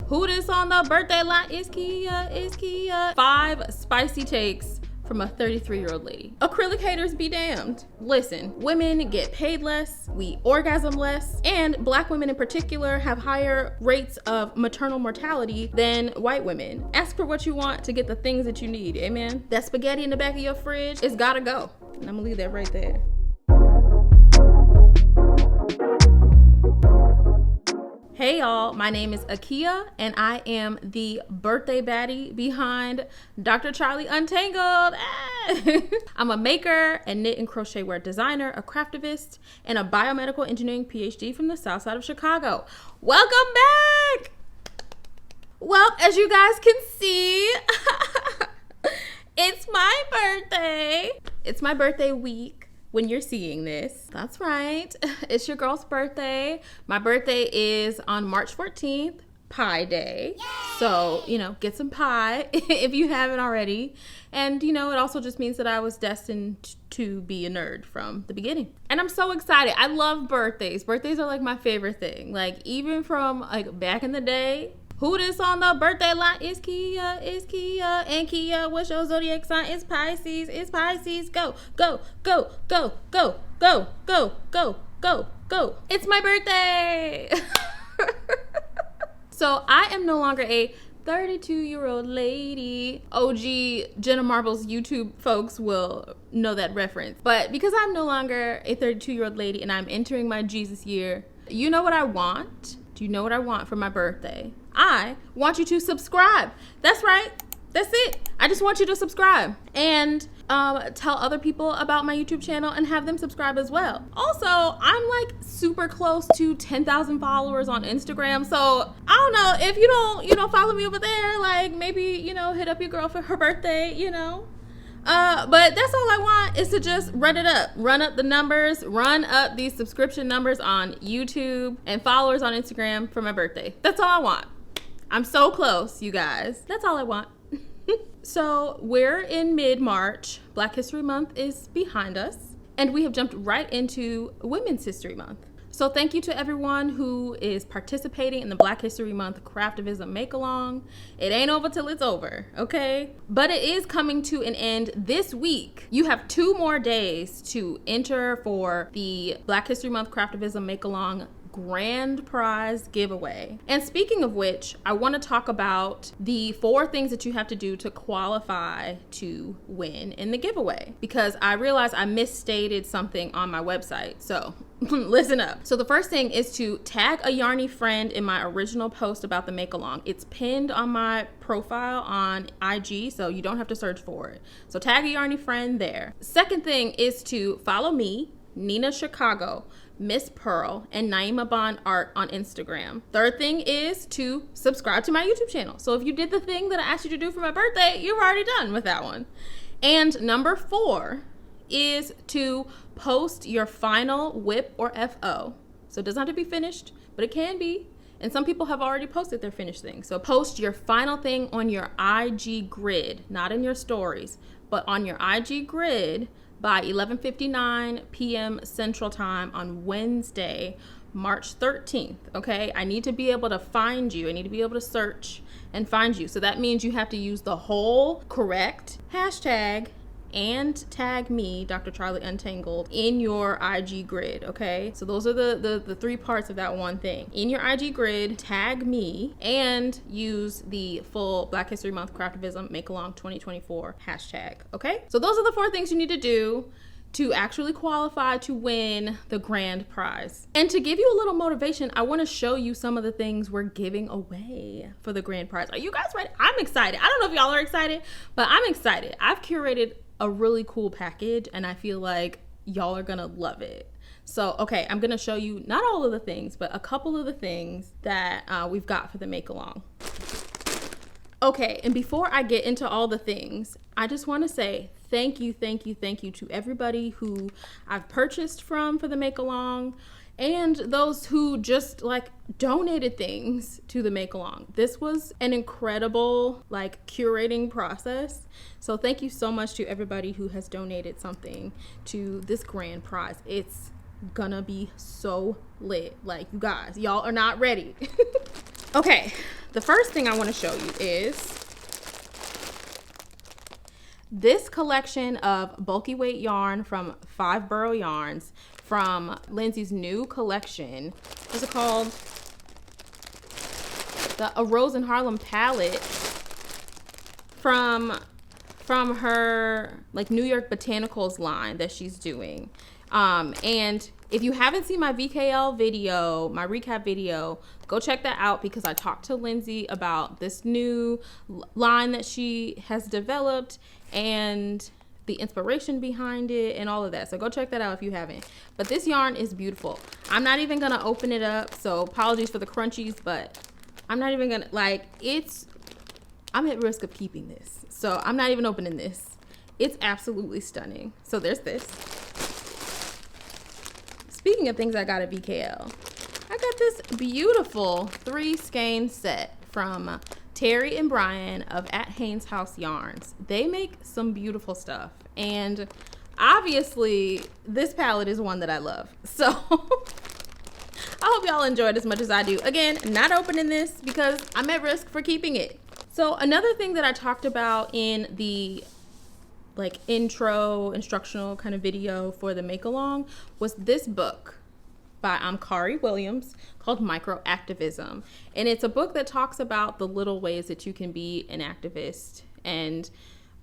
Who this on the birthday line? It's Kia. 5 spicy takes from a 33-year-old lady. Acrylic haters be damned. Listen, women get paid less, we orgasm less, and Black women in particular have higher rates of maternal mortality than white women. Ask for what you want to get the things that you need, amen? That spaghetti in the back of your fridge, it's gotta go. And I'm gonna leave that right there. Hey y'all, my name is Akia and I am the birthday baddie behind Dr. Charlie Untangled. I'm a maker, a knit and crochet wear designer, a craftivist, and a biomedical engineering PhD from the south side of Chicago. Welcome back! Well, as you guys can see, it's my birthday. It's my birthday week. When you're seeing this, that's right, it's your girl's birthday. My birthday is on March 14th, Pie Day. Yay! So, get some pie if you haven't already. And, it also just means that I was destined to be a nerd from the beginning. And I'm so excited. I love birthdays. Birthdays are like my favorite thing. Like even from back in the day. Who this on the birthday line? It's Kia. And Kia, what's your zodiac sign? It's Pisces. Go. It's my birthday. So I am no longer a 32-year-old lady. OG Jenna Marbles YouTube folks will know that reference. But because I'm no longer a 32-year-old lady and I'm entering my Jesus year, you know what I want? Do you know what I want for my birthday? I want you to subscribe. That's right. That's it. I just want you to subscribe and tell other people about my YouTube channel and have them subscribe as well. Also, I'm like super close to 10,000 followers on Instagram. So I don't know if you don't follow me over there, like maybe, hit up your girl for her birthday, but that's all I want is to just run up the numbers, run up these subscription numbers on YouTube and followers on Instagram for my birthday. That's all I want. I'm so close, you guys. That's all I want. So we're in mid-March. Black History Month is behind us, and we have jumped right into Women's History Month. So thank you to everyone who is participating in the Black History Month Craftivism Make-Along. It ain't over till it's over, okay? But it is coming to an end this week. You have 2 more days to enter for the Black History Month Craftivism Make-Along grand prize giveaway. And speaking of which, I want to talk about the 4 things that you have to do to qualify to win in the giveaway, because I realized I misstated something on my website. So listen up. So the first thing is to tag a yarny friend in my original post about the make along. It's pinned on my profile on IG, so you don't have to search for it. So tag a yarny friend there. Second thing is to follow me, Nina Chicago, Miss Pearl, and Naima Bond Art on Instagram. Third thing is to subscribe to my YouTube channel. So if you did the thing that I asked you to do for my birthday, you're already done with that one. And number 4 is to post your final WIP or FO. So it doesn't have to be finished, but it can be. And some people have already posted their finished thing. So post your final thing on your IG grid, not in your stories, but on your IG grid by 11:59 p.m. Central Time on Wednesday, March 13th, okay? I need to be able to find you. I need to be able to search and find you. So that means you have to use the whole correct hashtag and tag me, Dr. Charlie Untangled, in your IG grid, okay? So those are the 3 parts of that one thing. In your IG grid, tag me and use the full Black History Month Craftivism Make Along 2024 hashtag, okay? So those are the 4 things you need to do to actually qualify to win the grand prize. And to give you a little motivation, I want to show you some of the things we're giving away for the grand prize. Are you guys ready? I'm excited. I don't know if y'all are excited, but I'm excited. I've curated a really cool package and I feel like y'all are gonna love it. So, okay, I'm gonna show you not all of the things, but a couple of the things that we've got for the make along. Okay, and before I get into all the things, I just want to say thank you to everybody who I've purchased from for the make along, and those who just donated things to the make along. This was an incredible curating process. So thank you so much to everybody who has donated something to this grand prize. It's gonna be so lit. You guys, y'all are not ready. Okay, the first thing I want to show you is this collection of bulky weight yarn from 5 Borough Yarns from Lindsay's new collection. What's it called? A Rose in Harlem palette from her like New York Botanicals line that she's doing. And if you haven't seen my VKL video, my recap video, go check that out because I talked to Lindsay about this new line that she has developed and the inspiration behind it and all of that. So go check that out if you haven't. But this yarn is beautiful. I'm not even gonna open it up, so apologies for the crunchies, but I'm not even gonna, like, I'm at risk of keeping this. So I'm not even opening this. It's absolutely stunning. So there's this. Speaking of things I got at VKL, I got this beautiful 3 skein set from Terry and Brian of At Haynes House Yarns. They make some beautiful stuff. And obviously this palette is one that I love. So I hope y'all enjoyed as much as I do. Again, not opening this because I'm at risk for keeping it. So another thing that I talked about in the like intro instructional kind of video for the make along was this book by Kari Williams called Microactivism. And it's a book that talks about the little ways that you can be an activist. And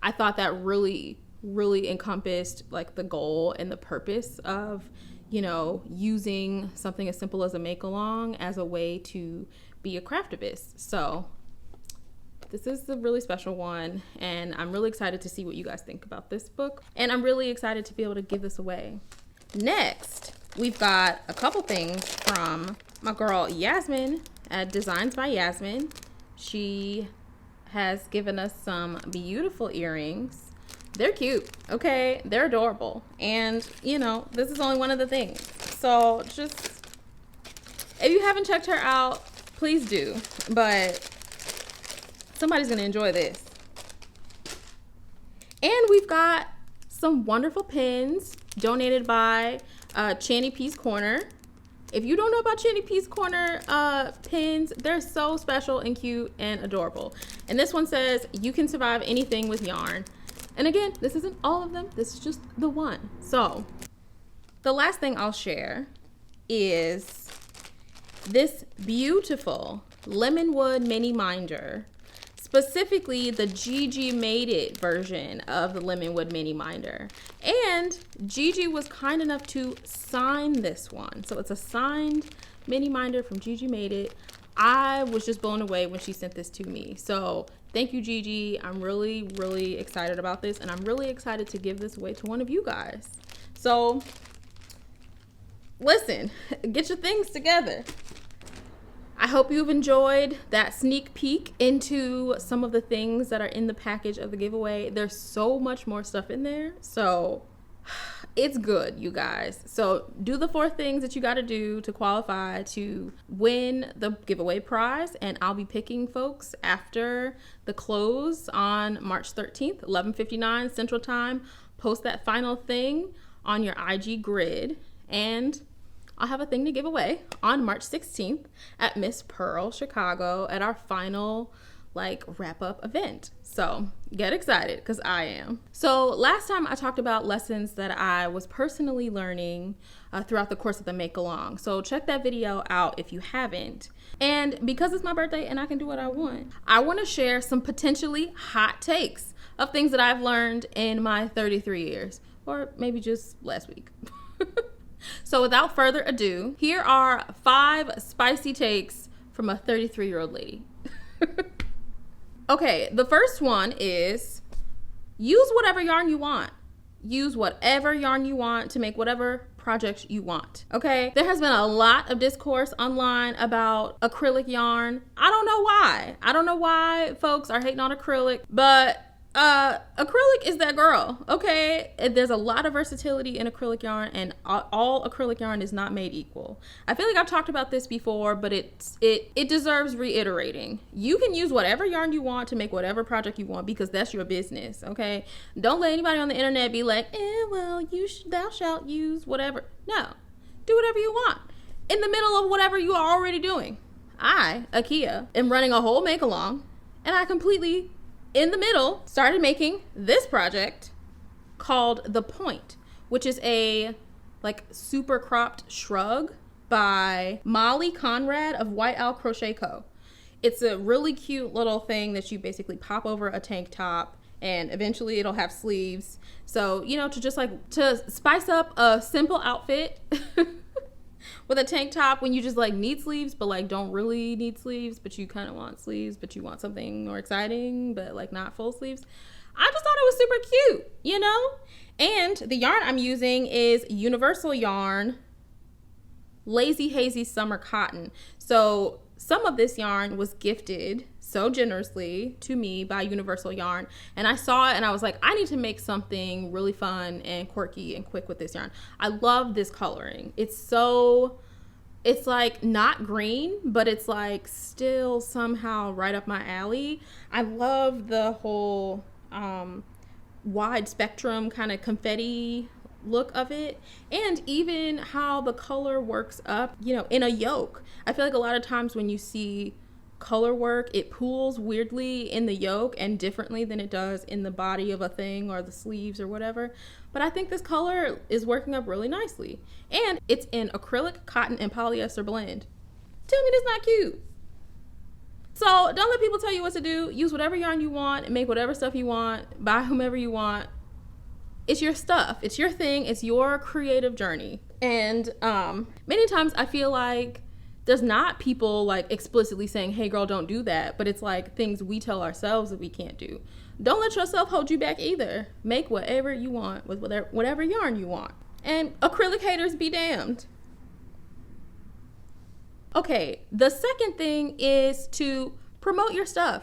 I thought that really encompassed like the goal and the purpose of, you know, using something as simple as a make along as a way to be a craftivist. So this is a really special one, and I'm really excited to see what you guys think about this book. And I'm really excited to be able to give this away. Next, we've got a couple things from my girl Yasmin at Designs by Yasmin. She has given us some beautiful earrings. They're cute, okay? They're adorable. And, you know, this is only one of the things. So just, if you haven't checked her out, please do. But somebody's gonna enjoy this. And we've got some wonderful pins donated by Channy Peace Corner. If you don't know about Channy Peace Corner pins, they're so special and cute and adorable. And this one says, "You can survive anything with yarn." And again, this isn't all of them, this is just the one. So the last thing I'll share is this beautiful Lemonwood mini minder. Specifically the Gigi Made It version of the Lemonwood mini minder. And Gigi was kind enough to sign this one. So it's a signed mini minder from Gigi Made It. I was just blown away when she sent this to me. So thank you, Gigi. I'm really excited about this, and I'm really excited to give this away to one of you guys. So listen, get your things together. I hope you've enjoyed that sneak peek into some of the things that are in the package of the giveaway. There's so much more stuff in there, so it's good, you guys. So do the 4 things that you got to do to qualify to win the giveaway prize, and I'll be picking folks after the close on March 13th, 11:59 Central Time. Post that final thing on your IG grid, and I'll have a thing to give away on March 16th at Miss Pearl Chicago at our final like wrap up event. So get excited because I am. So last time I talked about lessons that I was personally learning throughout the course of the make along. So check that video out if you haven't. And because it's my birthday and I can do what I want to share some potentially hot takes of things that I've learned in my 33 years, or maybe just last week. So without further ado, here are 5 spicy takes from a 33-year-old lady. Okay, the first one is use whatever yarn you want. Use whatever yarn you want to make whatever project you want, okay? There has been a lot of discourse online about acrylic yarn. I don't know why. I don't know why folks are hating on acrylic, but acrylic is that girl, okay? There's a lot of versatility in acrylic yarn, and all acrylic yarn is not made equal. I feel like I've talked about this before, but it deserves reiterating. You can use whatever yarn you want to make whatever project you want because that's your business, okay? Don't let anybody on the internet be like, well, thou shalt use whatever. No, do whatever you want in the middle of whatever you are already doing. I, Akia, am running a whole make along, and I completely, in the middle, started making this project called The Point, which is a like super cropped shrug by Molly Conrad of White Owl Crochet Co. It's a really cute little thing that you basically pop over a tank top, and eventually it'll have sleeves. So, you know, to spice up a simple outfit with a tank top when you just like need sleeves, but like don't really need sleeves, but you kind of want sleeves, but you want something more exciting, but like not full sleeves. I just thought it was super cute, you know? And the yarn I'm using is Universal Yarn Lazy Hazy Summer Cotton. So some of this yarn was gifted so generously to me by Universal Yarn, and I saw it and I was like, I need to make something really fun and quirky and quick with this yarn. I love this coloring. It's like not green, but it's like still somehow right up my alley. I love the whole wide spectrum kind of confetti look of it, and even how the color works up, you know, in a yoke. I feel like a lot of times when you see color work, it pools weirdly in the yoke and differently than it does in the body of a thing or the sleeves or whatever. But I think this color is working up really nicely, and it's in acrylic, cotton, and polyester blend. Tell me that's not cute. So don't let people tell you what to do. Use whatever yarn you want, make whatever stuff you want, buy whomever you want. It's your stuff. It's your thing. It's your creative journey. And many times I feel like there's not people like explicitly saying, hey girl, don't do that. But it's like things we tell ourselves that we can't do. Don't let yourself hold you back either. Make whatever you want with whatever yarn you want. And acrylic haters be damned. Okay, the second thing is to promote your stuff.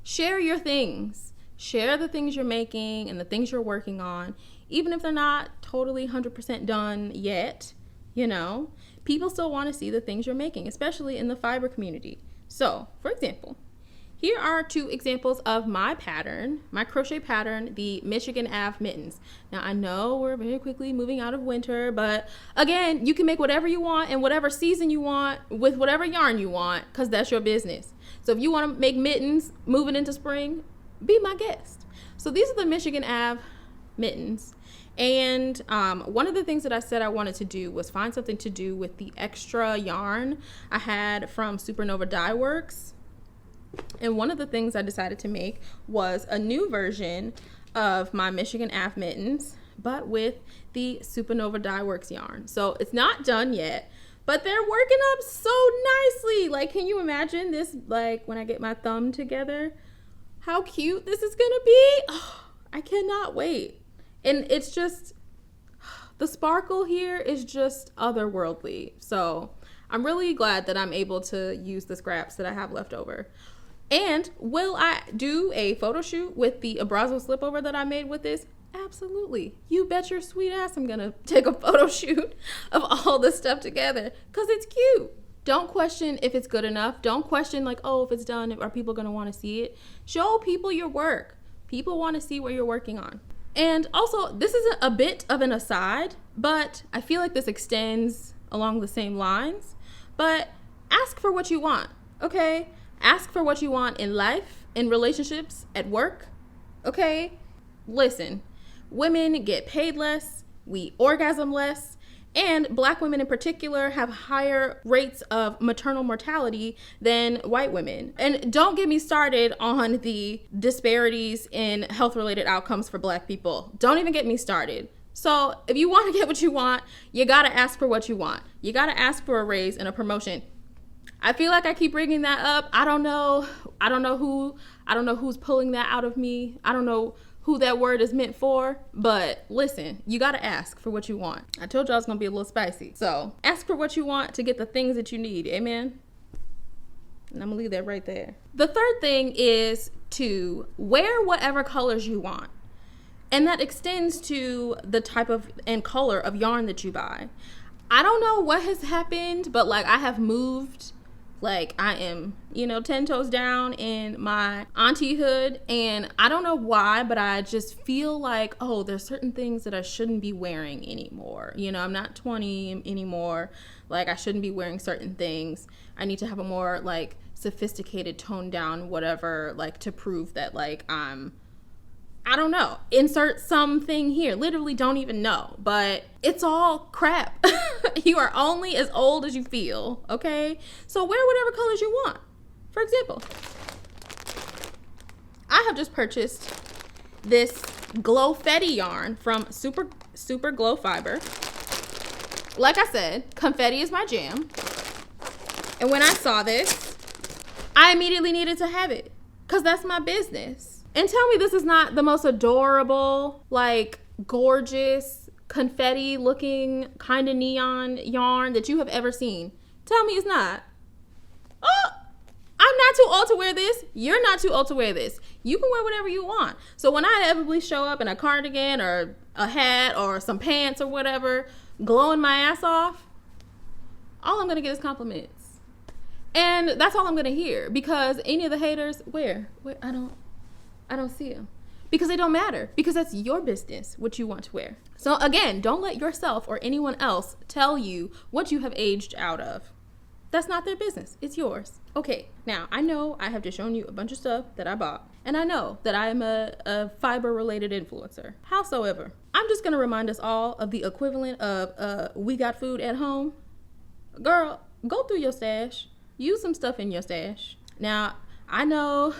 Share your things. Share the things you're making and the things you're working on, even if they're not totally 100% done yet. You know, people still want to see the things you're making, especially in the fiber community. So, for example, here are 2 examples of my pattern, my crochet pattern, the Michigan Ave mittens. Now, I know we're very quickly moving out of winter, but again, you can make whatever you want in whatever season you want with whatever yarn you want, because that's your business. So if you want to make mittens moving into spring, be my guest. So these are the Michigan Ave mittens. And one of the things that I said I wanted to do was find something to do with the extra yarn I had from Supernova Dye Works. And one of the things I decided to make was a new version of my Michigan Ave mittens, but with the Supernova Dye Works yarn. So it's not done yet, but they're working up so nicely. Like, can you imagine this, like when I get my thumb together, how cute this is gonna be? Oh, I cannot wait. And it's just, the sparkle here is just otherworldly. So I'm really glad that I'm able to use the scraps that I have left over. And will I do a photo shoot with the Abrazo slipover that I made with this? Absolutely. You bet your sweet ass I'm gonna take a photo shoot of all this stuff together, because it's cute. Don't question if it's good enough. Don't question like, oh, if it's done, are people gonna want to see it? Show people your work. People want to see what you're working on. And also, this is a bit of an aside, but I feel like this extends along the same lines. But ask for what you want, okay? Ask for what you want in life, in relationships, at work, okay? Listen, women get paid less, we orgasm less, and Black women in particular have higher rates of maternal mortality than white women. And don't get me started on the disparities in health-related outcomes for Black people. Don't even get me started. So if you want to get what you want, you gotta ask for what you want. You gotta ask for a raise and a promotion. I feel like I keep bringing that up. I don't know who's pulling that out of me. I don't know who that word is meant for, but listen, you gotta ask for what you want. I told y'all it's gonna be a little spicy. So ask for what you want to get the things that you need, amen? And I'm gonna leave that right there. The third thing is to wear whatever colors you want. And that extends to the type of and color of yarn that you buy. I don't know what has happened, but like I have moved Like, I am, 10 toes down in my auntie-hood, and I don't know why, but I just feel like, oh, there's certain things that I shouldn't be wearing anymore. I'm not 20 anymore. Like, I shouldn't be wearing certain things. I need to have a more, like, sophisticated, toned down, whatever, like, to prove that, like, I don't know, insert something here, literally don't even know, but it's all crap. You are only as old as you feel, okay? So wear whatever colors you want. For example, I have just purchased this Glowfetti yarn from Super Glow Fiber. Like I said, confetti is my jam. And when I saw this, I immediately needed to have it because that's my business. And tell me this is not the most adorable, like, gorgeous, confetti-looking kind of neon yarn that you have ever seen. Tell me it's not. Oh, I'm not too old to wear this. You're not too old to wear this. You can wear whatever you want. So when I inevitably show up in a cardigan or a hat or some pants or whatever, glowing my ass off, all I'm going to get is compliments. And that's all I'm going to hear, because any of the haters, where? I don't see them, because they don't matter, because that's your business what you want to wear. So again, don't let yourself or anyone else tell you what you have aged out of. That's not their business. It's yours. Okay, now I know I have just shown you a bunch of stuff that I bought, and I know that I am a fiber related influencer. Howsoever, I'm just going to remind us all of the equivalent of we got food at home. Girl, go through your stash. Use some stuff in your stash. Now, I know,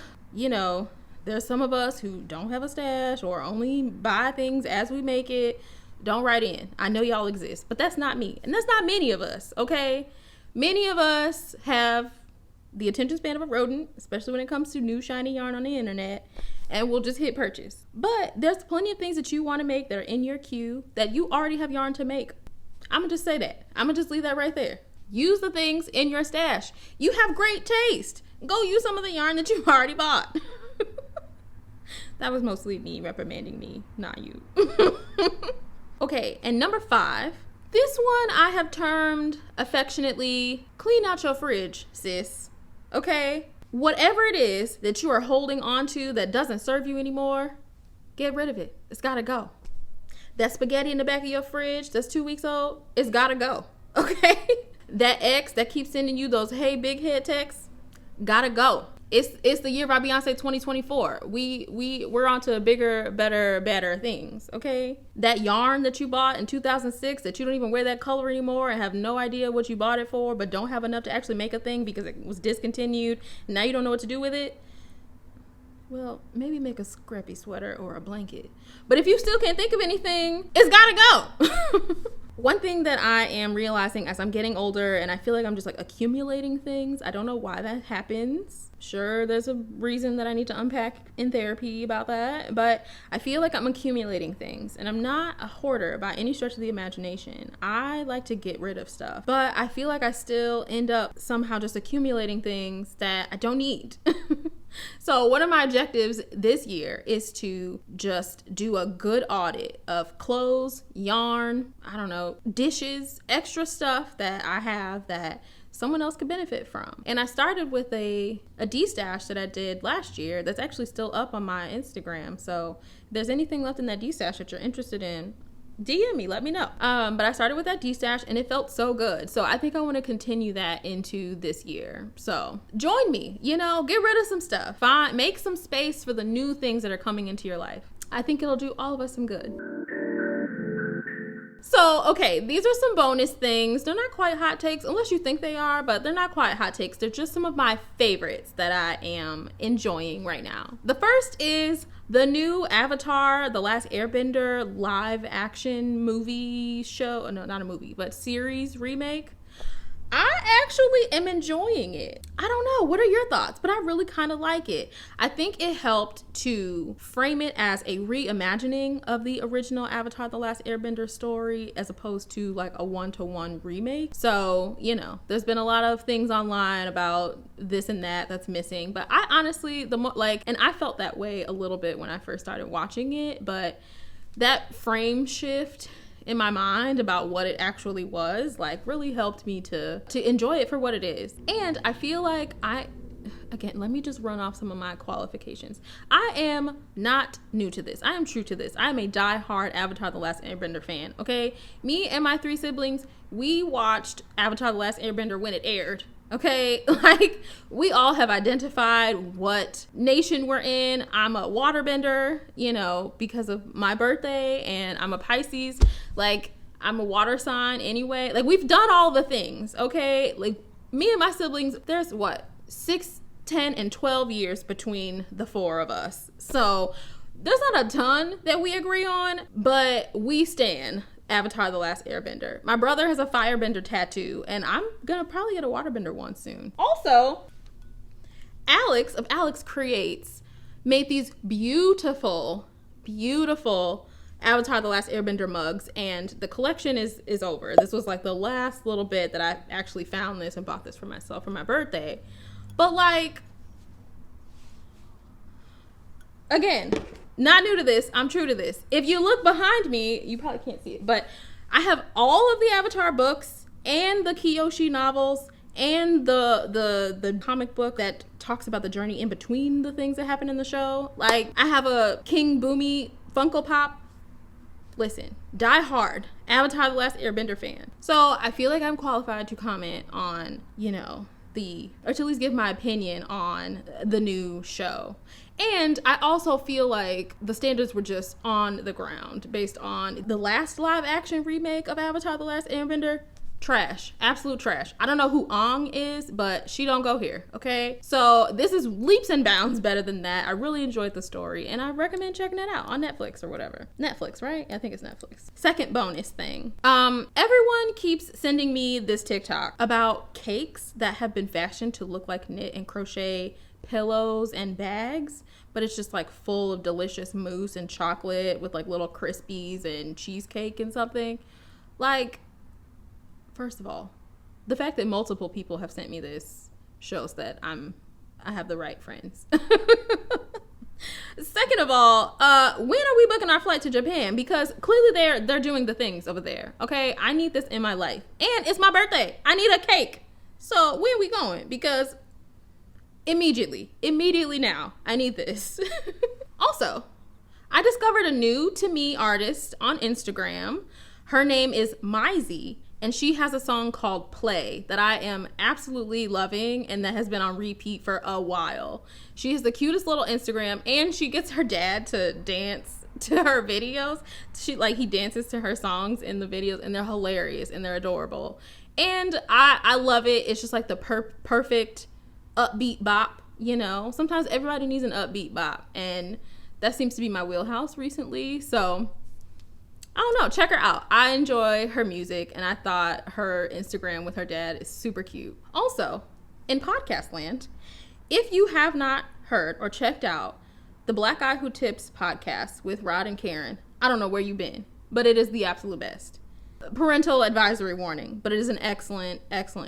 there's some of us who don't have a stash or only buy things as we make it. Don't write in. I know y'all exist, but that's not me. And that's not many of us, okay? Many of us have the attention span of a rodent, especially when it comes to new shiny yarn on the internet, and we'll just hit purchase. But there's plenty of things that you want to make that are in your queue that you already have yarn to make. I'm going to just say that. I'm going to just leave that right there. Use the things in your stash. You have great taste. Go use some of the yarn that you've already bought. That was mostly me reprimanding me, not you. Okay, and number 5. This one I have termed affectionately, clean out your fridge, sis. Okay? Whatever it is that you are holding on to that doesn't serve you anymore, get rid of it. It's gotta go. That spaghetti in the back of your fridge that's 2 weeks old, it's gotta go. Okay? That ex that keeps sending you those hey big head texts, gotta go. It's the year by Beyonce 2024. We're on to bigger, better things, okay? That yarn that you bought in 2006 that you don't even wear that color anymore and have no idea what you bought it for, but don't have enough to actually make a thing because it was discontinued. And now you don't know what to do with it. Well, maybe make a scrappy sweater or a blanket. But if you still can't think of anything, it's gotta go. One thing that I am realizing as I'm getting older, and I feel like I'm just like accumulating things. I don't know why that happens. Sure, there's a reason that I need to unpack in therapy about that, but I feel like I'm accumulating things, and I'm not a hoarder by any stretch of the imagination. I like to get rid of stuff, but I feel like I still end up somehow just accumulating things that I don't need. So one of my objectives this year is to just do a good audit of clothes, yarn, I don't know, dishes, extra stuff that I have that someone else could benefit from. And I started with a D-stash that I did last year that's actually still up on my Instagram. So if there's anything left in that D-stash that you're interested in, DM me, let me know. But I started with that D-stash and it felt so good. So I think I want to continue that into this year. So join me, get rid of some stuff. Make some space for the new things that are coming into your life. I think it'll do all of us some good. So, okay, these are some bonus things. They're not quite hot takes, unless you think they are, but they're not quite hot takes. They're just some of my favorites that I am enjoying right now. The first is the new Avatar, The Last Airbender live action movie show. No, not a movie, but series remake. I actually am enjoying it. I don't know. What are your thoughts? But I really kind of like it. I think it helped to frame it as a reimagining of the original Avatar, The Last Airbender story, as opposed to like a one-to-one remake. So, there's been a lot of things online about this and that's missing. But I honestly, and I felt that way a little bit when I first started watching it. But that frame shift in my mind about what it actually was, like really helped me to enjoy it for what it is. And I feel like again, let me just run off some of my qualifications. I am not new to this. I am true to this. I am a die-hard Avatar The Last Airbender fan, okay? Me and my 3 siblings, we watched Avatar The Last Airbender when it aired, okay? Like, we all have identified what nation we're in. I'm a waterbender, you know, because of my birthday, and I'm a Pisces. Like, I'm a water sign anyway. Like, we've done all the things, okay? Like, me and my siblings, there's what? 6, 10, and 12 years between the 4 of us. So there's not a ton that we agree on, but we stan Avatar The Last Airbender. My brother has a firebender tattoo, and I'm gonna probably get a waterbender one soon. Also, Alex of Alex Creates made these beautiful Avatar The Last Airbender mugs, and the collection is over. This was like the last little bit that I actually found this and bought this for myself for my birthday. But like, again, not new to this. I'm true to this. If you look behind me, you probably can't see it, but I have all of the Avatar books and the Kyoshi novels and the comic book that talks about the journey in between the things that happen in the show. Like, I have a King Boomy Funko Pop. Listen, die hard Avatar The Last Airbender fan. So I feel like I'm qualified to comment on, you know, or to at least give my opinion on the new show. And I also feel like the standards were just on the ground based on the last live action remake of Avatar The Last Airbender. Trash. Absolute trash. I don't know who Aang is, but she don't go here, okay? So this is leaps and bounds better than that. I really enjoyed the story, and I recommend checking it out on Netflix or whatever. Netflix, right? I think it's Netflix. Second bonus thing. Everyone keeps sending me this TikTok about cakes that have been fashioned to look like knit and crochet pillows and bags, but it's just like full of delicious mousse and chocolate with like little Crispies and cheesecake and something. Like, first of all, the fact that multiple people have sent me this shows that I have the right friends. Second of all, when are we booking our flight to Japan? Because clearly they're doing the things over there. Okay, I need this in my life, and it's my birthday. I need a cake. So when are we going? Because immediately now, I need this. Also, I discovered a new to me artist on Instagram. Her name is Mizey. And she has a song called Play that I am absolutely loving and that has been on repeat for a while. She has the cutest little Instagram, and she gets her dad to dance to her videos. He dances to her songs in the videos, and they're hilarious and they're adorable. And I love it. It's just like the perfect upbeat bop, you know. Sometimes everybody needs an upbeat bop, and that seems to be my wheelhouse recently. So I don't know, check her out. I enjoy her music, and I thought her Instagram with her dad is super cute. Also, in podcast land, if you have not heard or checked out the Black Guy Who Tips podcast with Rod and Karen, I don't know where you've been, but it is the absolute best. Parental advisory warning, but it is an excellent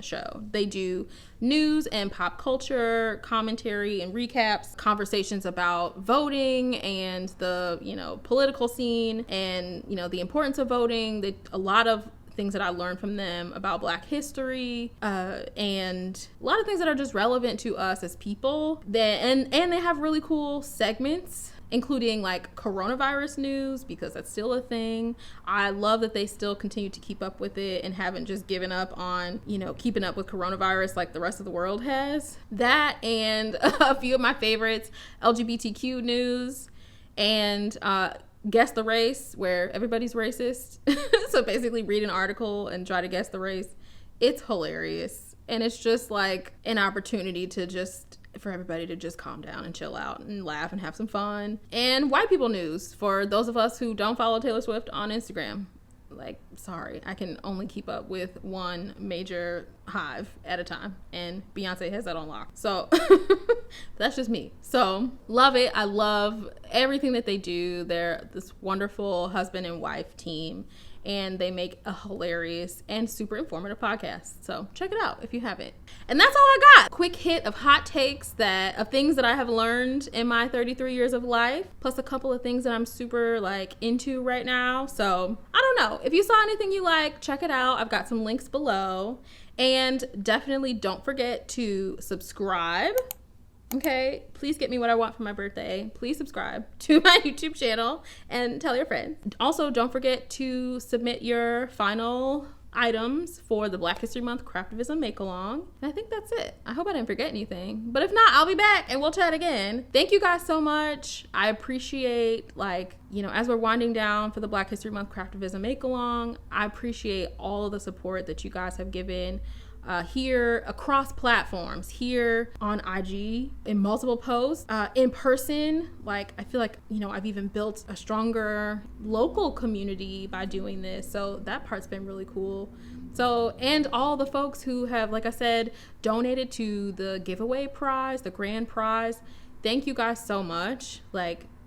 show. They do news and pop culture commentary and recaps, conversations about voting and the, you know, political scene and, you know, the importance of voting. A lot of things that I learned from them about Black history, and a lot of things that are just relevant to us as people. And they have really cool segments, including like coronavirus news, because that's still a thing. I love that they still continue to keep up with it and haven't just given up on, you know, keeping up with coronavirus like the rest of the world has. That and a few of my favorites, LGBTQ news and Guess the Race, where everybody's racist. So basically read an article and try to guess the race. It's hilarious. And it's just like an opportunity for everybody to just calm down and chill out and laugh and have some fun. And white people news for those of us who don't follow Taylor Swift on Instagram. Like, sorry, I can only keep up with one major hive at a time, and Beyonce has that on lock. So that's just me. So love it. I love everything that they do. They're this wonderful husband and wife team, and they make a hilarious and super informative podcast. So check it out if you haven't. And that's all I got. Quick hit of hot takes of things that I have learned in my 33 years of life, plus a couple of things that I'm super like into right now. So I don't know. If you saw anything you like, check it out. I've got some links below. And definitely don't forget to subscribe. Okay, please get me what I want for my birthday. Please subscribe to my YouTube channel and tell your friends. Also, don't forget to submit your final items for the Black History Month Craftivism make-along. And I think that's it. I hope I didn't forget anything. But if not, I'll be back and we'll chat again. Thank you guys so much. I appreciate, as we're winding down for the Black History Month Craftivism make-along, I appreciate all of the support that you guys have given here across platforms, here on IG, in multiple posts, in person. I feel like, I've even built a stronger local community by doing this. So that part's been really cool. So, and all the folks who have, like I said, donated to the giveaway prize, the grand prize. Thank you guys so much.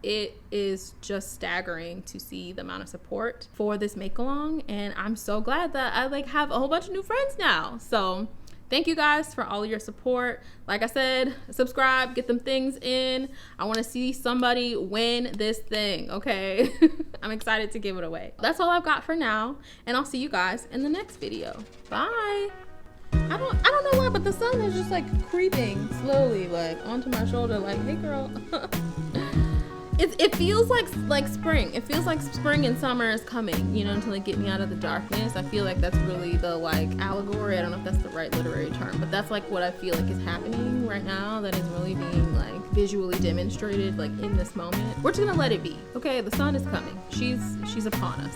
It is just staggering to see the amount of support for this make-along, and I'm so glad that I have a whole bunch of new friends now. So thank you guys for all of your support. Like I said, subscribe, get them things in. I want to see somebody win this thing, okay? I'm excited to give it away. That's all I've got for now, and I'll see you guys in the next video. Bye. I don't know why, but the sun is just creeping slowly onto my shoulder, hey girl. It feels like spring. It feels like spring and summer is coming, until they get me out of the darkness. I feel like that's really the allegory. I don't know if that's the right literary term, but that's what I feel like is happening right now, that is really being visually demonstrated in this moment. We're just gonna let it be, okay? The sun is coming. She's upon us.